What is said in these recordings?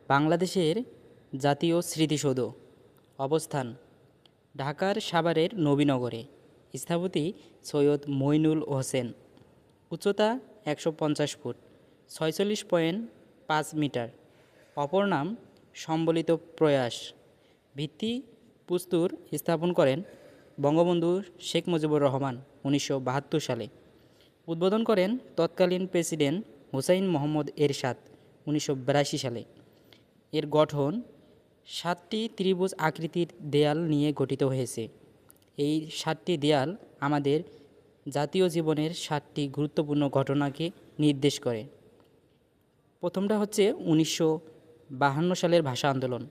বাংলাদেশের জাতীয় স্মৃতিসৌধ অবস্থান ঢাকার সাভারের নবীনগরে। স্থপতি সৈয়দ মইনুল হোসেন। উচ্চতা ১৫০ ফুট ৪৬.৫ মিটার। অপর নাম সম্বলিত প্রয়াস। ভিত্তি প্রস্তর স্থাপন করেন বঙ্গবন্ধু শেখ মুজিবুর রহমান ১৯৭২ সালে। উদ্বোধন করেন তৎকালীন প্রেসিডেন্ট হুসাইন মোহাম্মদ এরশাদ ১৯৮২ সালে। এর গঠন ৭টি ত্রিভুজ আকৃতির দেয়াল নিয়ে গঠিত হয়েছে। এই ৭টি দেয়াল আমাদের জাতীয় জীবনের ৭টি গুরুত্বপূর্ণ ঘটনাকে নির্দেশ করে। প্রথমটা হচ্ছে ১৯৫২ সালের ভাষা আন্দোলন,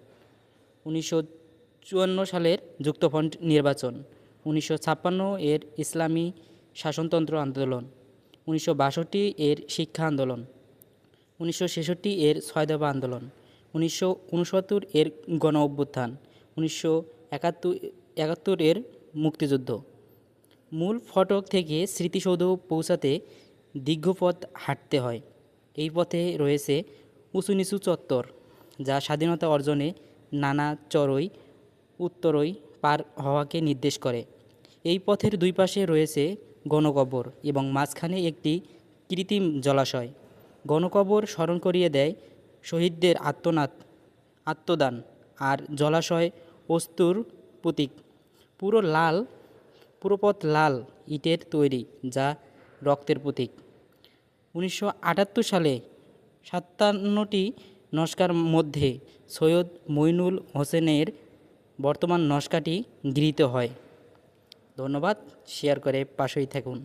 ১৯৫৪ সালের যুক্তফ্রন্ট নির্বাচন, ১৯৫৬ এর ইসলামী শাসনতন্ত্র আন্দোলন, ১৯৬২ এর শিক্ষা আন্দোলন, ১৯৬৬ এর ৬ দফা আন্দোলন, ১৯৬৯ এর গণ অভ্যুত্থান, ১৯৭১ এর মুক্তিযুদ্ধ। মূল ফটক থেকে স্মৃতিসৌধ পৌঁছাতে দীর্ঘ পথ হাঁটতে হয়। এই পথে রয়েছে উঁচু নিচু চত্বর, যা স্বাধীনতা অর্জনে নানা চড়ই উত্তরই পার হওয়াকে নির্দেশ করে। এই পথের দুই পাশে রয়েছে গণকবর এবং মাঝখানে একটি কৃত্রিম জলাশয়। গণকবর স্মরণ করিয়ে দেয় শহীদদের আত্মদান, আর জলাশয় অস্তুর প্রতীক। পুরো পথ লাল ইটের তৈরি, যা রক্তের প্রতীক। ১৯৭৮ সালে ৫৭টি নস্কার মধ্যে সৈয়দ মইনুল হোসেনের বর্তমান নস্কাটি গৃহীত হয়। ধন্যবাদ। শেয়ার করে পাশেই থাকুন।